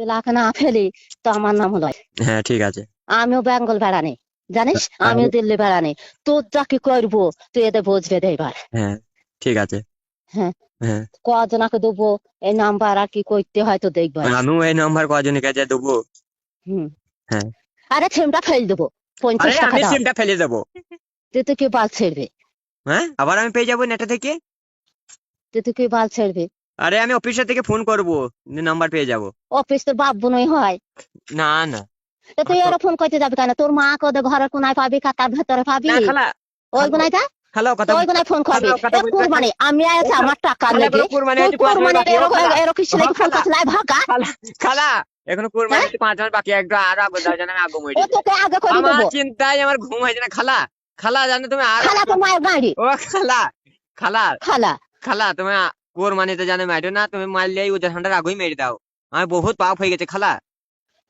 এলাকা না ফেলি তো আমার নাম হলো। হ্যাঁ ঠিক আছে। আমিও বেঙ্গল বেড়ানি, জানিস, আমিও দিল্লি বেড়ানি। তোর যাকে করবো তুই এদের বুঝবে দে এবার। হ্যাঁ ঠিক আছে। হ্যাঁ, হ্যাঁ কজনাকে দেবো এই নাম্বার আর কি করতে হয় তো দেখবো। আমিও এই নাম্বার কজনের কাছে দেবো। হুম, হ্যাঁ আরে সিমটা ফেল দেবো, আরে 50 টাকা আমি দাও। সিমটা ফেলে দেবো। তুই কি বাল ছেড়বে? হ্যাঁ আবার আমি পেয়ে যাবো নেটে থেকে। তুই কি বাল ছেড়বে? আরে আমি অফিসের থেকে ফোন করবো, নাম্বার পেয়ে যাবো। অফিস তোর বাপ বোনই হয়। না না। তো তুই এরা ফোন করতে যাবি কেন? তোর মা কোদে ঘরের কোনায় পাবি, খাতার ভেতরে পাবি, না খালা, ওই খালা কোনায় যা। খালা কথা ওই কোনায় ফোন করবি। খালা কথা এ বুঝবে কুরবানি আমি আছে আমার টাকার খালা, লেগে। এখনো কুরবানি তুই হয়েছে 5 মাস কুরবানি বাকি। ও খালা, এরকম ও লেগে ফোন খালা, করছিস ভাগা। খালা খালা এখনো কুরবানি হ্যাঁ, হয়েছে 5 মাস বাকি, একটু আর আগে দাও জানা আমি আগে মরে ও যাই। তোকে আগে করে আমার দেবো। চিন্তায় আমার ঘুম হয়েছে না খালা। খালা জানো তুমি আর খালা তো মায়ের গাড়ি। ও খালা, খালা খালা খালা তুমি কোরবানিতে জানো মারো না, তুমি মারলে ওই ঠান্ডার আগেই মেরে দাও। আমি বহুত পাপ হয়ে গেছে খালা।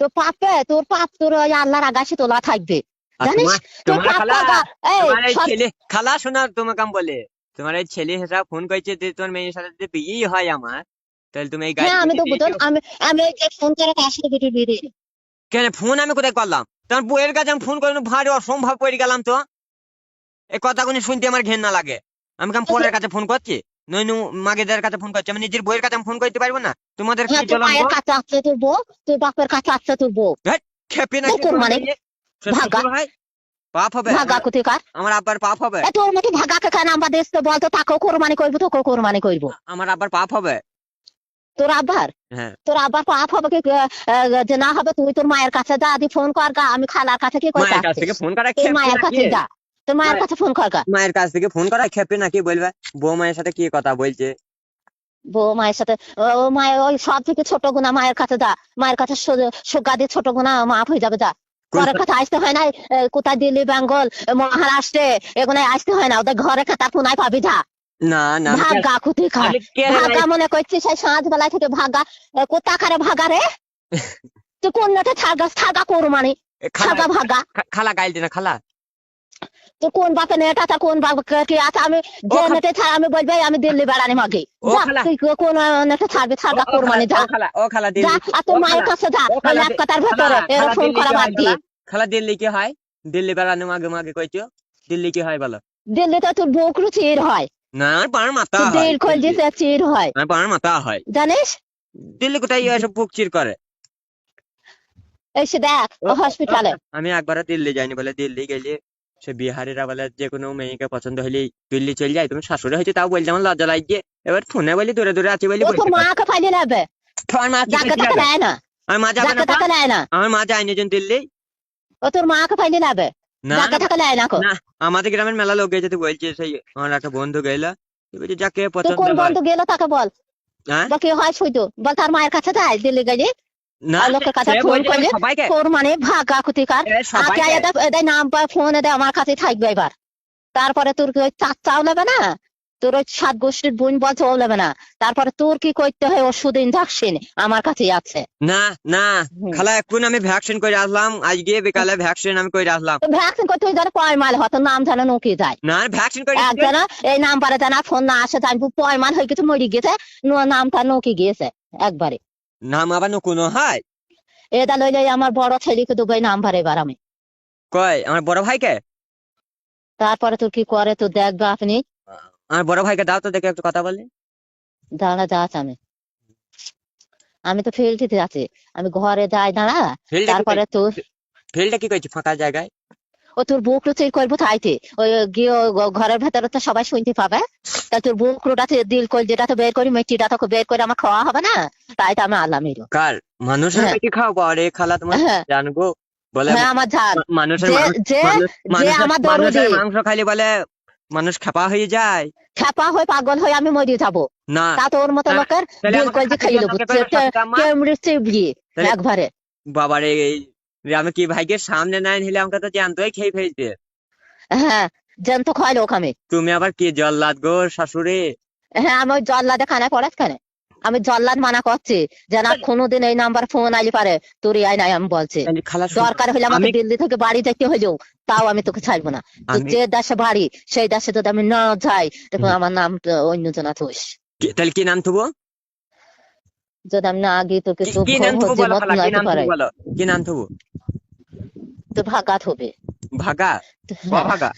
তো পাপে তোর পাপ তোর ওই আল্লাহর আগাছে তোলা থাকবে, আর জানিস। তোর তোমার পাপ খালা, টাকা এই তোমার এই সব। ছেলে খালা শোনা তোমাকে আমি বলে, তোমার এই ছেলে হিসাব ফোন করেছে যে তোমার মেয়ের সাথে যদি বিয়ে হয় আমার, তাহলে তুমি এই গাড়ি হ্যাঁ আমি কিনে তো দিয়ে বুঝুন, দিও। আমি আমি ওই যে ফোন করে তার সাথে বেরিয়ে বেরিয়ে। কেন ফোন আমি কোথায় করলাম? তোমার বউয়ের কাছে আমি ফোন করে ভারী অসম্ভব পড়ে গেলাম তো। এই কথাগুলি শুনতে আমার ঘেন্না লাগে। আমি কেমন পরের কাছে ফোন করছি, নইনু মাগেদের কাছে ফোন করছি, আমি নিজের বউয়ের কাছে আমি ফোন করতে পারবো না? তোমাদের কি হ্যাঁ, তোর জ্বলন মায়ের গো? কাছে আসছে তোর বউ, তোর বাপের কাছে আসছে তোর বউ। ধ্যাৎ, খেপে তোর নাকি কুরবানি বললে? সে ভাগা, শ্বশুর হয়, পাপ হবে ভাগা আমার। কোথাকার। আমার আব্বার পাপ হবে। তোর মতো ভাগাকে কেন আমরা দেখতে বলতো? তাকেও কোরবানি করবো, তোকেও কোরবানি করবো। আমার আব্বার পাপ হবে। তোর আব্বার, হ্যাঁ তোর আব্বার পাপ হবে কি? যে না হবে তুই তোর মায়ের কাছে যা, দি ফোন কর গা, আমি খালার কাছে কি করতে মায়ের কাছ আসছিস? থেকে ফোন করা তোর খেপে মায়ের নাকি? কাছে যা, তোর মায়ের মায়ের কাছে ফোন কর গা। মায়ের কাছ থেকে ফোন করা খেপে নাকি বলবে? বউ মায়ের সাথে কি কথা বলছে? বউ মায়ের সাথে ও মায়ের ওই সব থেকে ছোট গুণা মায়ের কাছে যা। মায়ের কাছে সোগা দিয়ে ছোট গুণা মাফ হয়ে যাবে যা। কোন ঘরের কাছে আসতে হয় না। কোথায় দিল্লি, বেঙ্গল, মহারাষ্ট্রে এগুলো আসতে হয় না। ওদের ঘরে খাতা ফোনায় পাবি যা। না না আমি ভাগা কোথায় খায়? আমি কেরালাই ভাগা মনে করছিস সেই সাঁঝ বেলায় থেকে ভাগা? কোথা কারে ভাগা রে? তুই কোন নেটে থাগা থাগা কোরবানি? খালা, থাগা ভাগা। খালা গাইল না খালা। তুই কোন বাপে নেট আছে, কোন বাপ কি আছে? আমি ও যে খালা, নেটে ছাড় আমি বলবো আমি দিল্লি বেড়ানি মাগে। ও যা খালা, তুই কোন নেটে ছাড়বি, ও থাগা ও খালা, কোরবানি ও যা। খালা, ও খালা যা, দিল্লি, আর ও তোর মায়ের খালা, কাছে যা, ও ওই খালা ল্যাপকাটার খালা, ভেতরে এর খালা ফোন দিল্লি করা কি বাদ হয় খালা? দিয়ে। খালা দিল্লি কি হয়? দিল্লি বেড়ানো মাগে মাগে কইছো, দিল্লি কি হয় বলো? দিল্লিতে তোর বকরু চির হয়, না আমার পাড়ার মাথা তোর হয় দিল খোল দিল্লি। দিতে চির হয়, আমার পাড়ার মাথা হয়। জানিস। দিল্লি কোথায় এসব পুকচির করে? এসে দেখ ও ও ও হসপিটালে। আমি একবারও দিল্লি যাইনি, বলে দিল্লি গেলে সে বিহারিরা বলে যে কোনো মেয়েকে পছন্দ হলেই দিল্লি চলে যায়। তুমি শাশুড়ি হয়েছে তাও বলছে, আমার লজ্জা লাগছে। এবার ফোনে বলি দূরে দূরে আছে বলি ও তোর বলতে পারছি। মাকে ফাইলে নেবে, আমার মা কি যাকে করতে তাকে যাবে? নেয় না, আমার মা যাবে না যাকে তো? তাকে নেয় না। আমার মা যায়নি যেন দিল্লি। ও তোর মাকে ফাইলে নেবে, না যাকে না তাকে নেয় না কো। না, আমাদের গ্রামের মেলা লোক গেছে তো বলছে, সেই আমার একটা বন্ধু গেলা, বলছে যাকে তুই পছন্দ কোন হয়। বন্ধু গেল তাকে বল, হ্যাঁ বা কি হয় শুধু বল তার মায়ের কাছে যায় দিল্লি গেলে। না, আর লোকের কাছে সে ফোন বলছে করলে সবাইকে, কোরবানি ভাগা কোথাকার। আগে সবাইকে। এদের নাম ফোন এদের আমার কাছে থাকবে এবার। তারপরে তোর কি ওই চাচাও নেবে না, তোর ওই 7 গোষ্ঠীর বোন বলছে ও নেবে না। তারপরে তোর কি করতে হয় ওষুধ ইনজেকশন আমার কাছেই আছে। না না হুম। খালা, এখন আমি ভ্যাকসিন করে আসলাম, আজকে বিকালে ভ্যাকসিন আমি করে আসলাম। তো ভ্যাকসিন করতে ওই ধরে পয়মাল হতো নাম জানা নকি যায়। না ভ্যাকসিন করে এক জানা এই নাম্বারে জানা ফোন না আসে জানবো পয়মাল হয়ে গেছে, মরি গেছে, নামটা নকি গিয়েছে একবারে। নাম আবার কোনো হয়? এটা লইলে আমার বড় ছেলেকে দেবো এই নাম্বার এবার আমি। কয় আমার বড় ভাইকে? তারপরে তোর কি করে তো দেখবে আপনি। আমার বড় ভাইকে দাও তো দেখে একটু কথা বলি। দাঁড়া যাচ্ছ আমি, আমি তো ফিল্ডে আছি, আমি ঘরে যাই দাঁড়া। ফিল্ডে কি তারপরে তোর ফিল্ডে কি কইছি ফাঁকা জায়গায়? ও তোর বুকরো চেক করবো তাইতে ওই গিয়ে ঘরের ভেতরে তো সবাই শুনতে পাবে। তা তোর বুকরোটা দিল কল যেটা তো বের করি, মিষ্টিটা তো বের করে আমার খাওয়া হবে না, তাই তো আমি আনলাম এরো। কার মানুষের হ্যাঁ, পেটে খাওয়াবো? আরে খালা তোমার হ্যাঁ, জানবো বলে হ্যাঁ, আমার জান। মানুষের যে যে যে আমার মানুষের দরদি মাংস খাইলে বলে মানুষ খেপা হয়ে যায়। খেপা হয়ে পাগল হয়ে আমি মরে যাবো। না তা তো ওর মতো তাহলে লোকের তাহলে দিল আমাকে কল যে খাতে খাইয়ে দিয়ে দেবো আমাকে কইবে সস্তা মা। কেমড়ে চিবিয়ে তাহলে একবারে। বাবারে আমি কি ভাইকে সামনে নাই নিলে আমাকে তো জ্যান্তই খেয়ে ফেলতে। হ্যাঁ, জ্যান্ত খাওয়াই লোক আমি। তুমি আবার কি জল্লাদ গো শাশুড়ি? হ্যাঁ, আমি ওই জল্লাদে খানায় পড়াস কেন? আমি জল্লাদ মানা করছি যে না কোনোদিন এই নাম্বার ফোন আইলে পারে তোর আই নাই, আমি বলছি। তাহলে খালা দরকার হলে আমাকে আমি দিল্লি থেকে বাড়ি যেতে হইলেও তাও আমি তোকে ছাড়বো না। তো আমি যে দেশে বাড়ি সেই দেশে যদি আমি না যাই, দেখো আমার নাম অন্য জনা থুস। তাহলে কি নাম থুবো? যদি আমি না গিয়ে তোকে কি চোখ কি নাম থবো যে বলো মত খালা, কি নাইতে নাম পারে, থবো বলো, কি নাম থবো? তোর ভাগাত হবে। ভাগা? ক হ্যাঁ, ভাগা?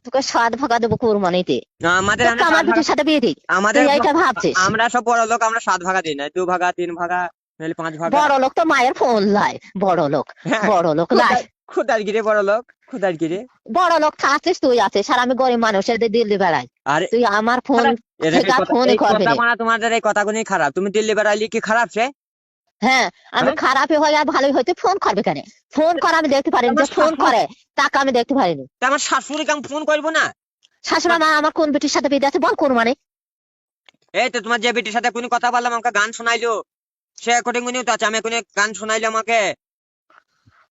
তোকে 7 ভাগা দেবো কোরবানিতে। আমাদের তোকে আমরা আমার 7 ভাগা, বেটির সাথে বিয়ে দিই, আমাদের তুই এইটা ভাবছিস? আমরা সব বড় লোক, আমরা 7 ভাগা দিই না, 2 ভাগা 3 ভাগা নাহলে 5 ভাগা। বড় লোক তো মায়ের ফোন লাই, বড় লোক, হ্যাঁ, বড় লোক লাই। খুদার গিরে বড় লোক, খুদার গিরে। বড় লোক থাকছিস তুই, আছিস আর আমি গরিব মানুষ, এদের দিল্লি বেড়াই। আরে তুই আমার ফোন এটা থেকে ফোনে এই করবি কথা না। মানে তোমাদের এই কথাগুলোই খারাপ, তুমি দিল্লি বেড়াইলি কি খারাপ সে? হ্যাঁ, আমি হ্যাঁ? খারাপই হয় আর ভালোই হয়তো ফোন করবে কেন? ফোন করা আমি দেখতে পারিনি, যে ফোন করে তাকে আমি দেখতে পারিনি। তা আমার শাশুড়িকে আমি ফোন করবো না? শাশুড়া মা আমার কোন বেটির সাথে বিয়ে আছে বল কোরবানি। এই তো তোমার যে বেটির সাথে কোনো কথা বললাম, আমাকে গান শোনাইলো, সে কোটিং তো আছে, আমি কোনো গান শোনাইলো আমাকে।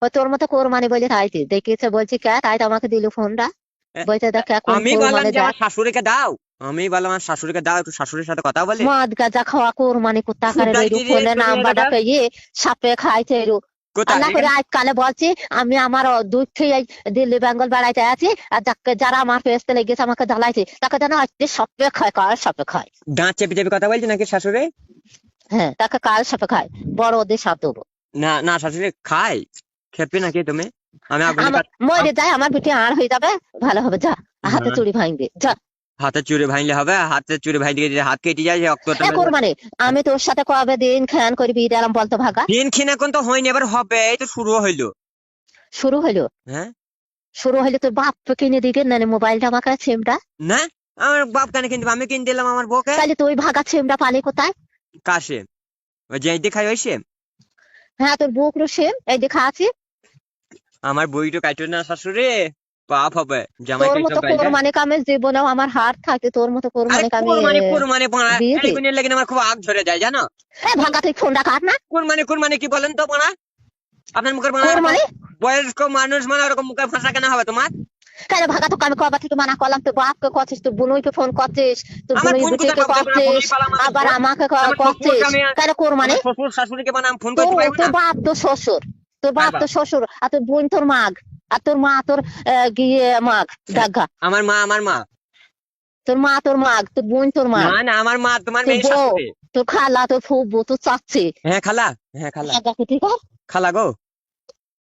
ওই তোর মতো কোরবানি বলে তাইতে দেখেছে, বলছি কে তাই তো আমাকে দিল ফোনটা, বলতে দেখ কোন আমি বললাম কোরবানি যে দেয়। আমার শাশুড়িকে দাও, আমি বললাম আমার শাশুড়িকে দাও, একটু শাশুড়ির সাথে কথা বলি। মদ গাঁজা খাওয়া কোরবানি কোথাকারে কোথায় রইলু, গিয়ে ফোনে তুমি নাম্বারটা ওটা- পেয়ে সাপে খাইছে রু। কোথায় আল্লাহ করে আজকালে বলছি আমি আমার দুধ খেয়ে দিল্লি বেঙ্গল বেড়াইতে আছি, আর যারা আমার পেস্তে লেগেছে আমাকে জ্বালাইছে তাকে যেন আজকে সাপে খায়, কাল সাপে খায়। দাঁত চেপে চেপে কথা বলছি নাকি শাশুড়ি? হ্যাঁ, তাকে কাল সাপে খায়, বড় ওদের সাপ দেবো। না না, শাশুড়ি খাই খেপি নাকি তুমি? আমি আগুনে আমার মরে যায়, আমার বেটি আর হয়ে যাবে, ভালো হবে, যা হাতে না, চুড়ি ভাঙবে যা। হাতে চুড়ি ভাঙলে হবে? হাতে চুড়ি ভাঙলে যদি হাত কেটে যায়, রক্তটা কোরবানি আমি তোর সাথে কবে দিন খেয়ান করে বিয়ে দিলাম বলতো ভাগা? দিন খিন এখন তো হয়নি, এবার হবে, এই তো শুরু হইলো। শুরু হইলো? হ্যাঁ, শুরু হইলে তোর বাপ তো কিনে দিকে না মোবাইলটা আমাকে, সিমটা। না আমার বাপ কেন কিনবে, আমি কিনে দিলাম আমার বউকে। তাহলে তুই ভাগা সিমটা পালি কোথায়? কাশে ওই যে দেখাই ওই সেম। হ্যাঁ, তোর বুক সিম এই দেখা আছে। আমার বইটা কাটবে না শাশুড়ি, পাপ হবে। জামাই তোর কে মতো সব গাইলে। কোরবানি কামে জীবনেও আমার হাত থাকে, তোর মতো আরে কোরবানি কামে কুরবানি কুরবানি বাড়া, বিয়ে এই দে। গুণের লাগি আমার খুব আগ ধরে যায় জানো। ভাগা তুই ফোনটা কাট না। কুরবানি কুরবানি কি বলেন তো বাড়া? আপনার মুখের বাড়া কোরবানি বয়স্ক মানুষ মানে ওরকম মুখের ভাষা কেন হবে তোমার? কেন? ভাগা তোকে আমি কবা থেকে মানা করলাম, তোর বাপকে করছিস, তোর বুনুইকে ফোন করছিস, তোর আমার বুনুই বোন কোথায় বেটিকে পাবো না, বুনুই করছিস, পালাম আমার আবার বোন। আমাকে আমার করছিস। শ্বশুরকে আমি, কেন কোরবানি? আমার শ্বশুর শাশুড়িকে মানে আমি ফোন তোর করতে পারবো তোর না? বাপ তো শ্বশুর, তোর বাপ কার তো বাপ? শ্বশুর, আর তোর বোন তোর মাগ, আর তোর মা তোর গিয়ে মাগ দাগা। আমার মা, আমার মা। তোর মা তোর মাগ, তোর বোন তোর মাগ, না না, আমার মা তোমার তোর মেয়ে বউ, শাশুড়ি। তোর খালা, তোর ফুবু, তোর চাচ্ছি। হ্যাঁ খালা, হ্যাঁ খালা, দাগাকে ঠিক আছে। খালা গো।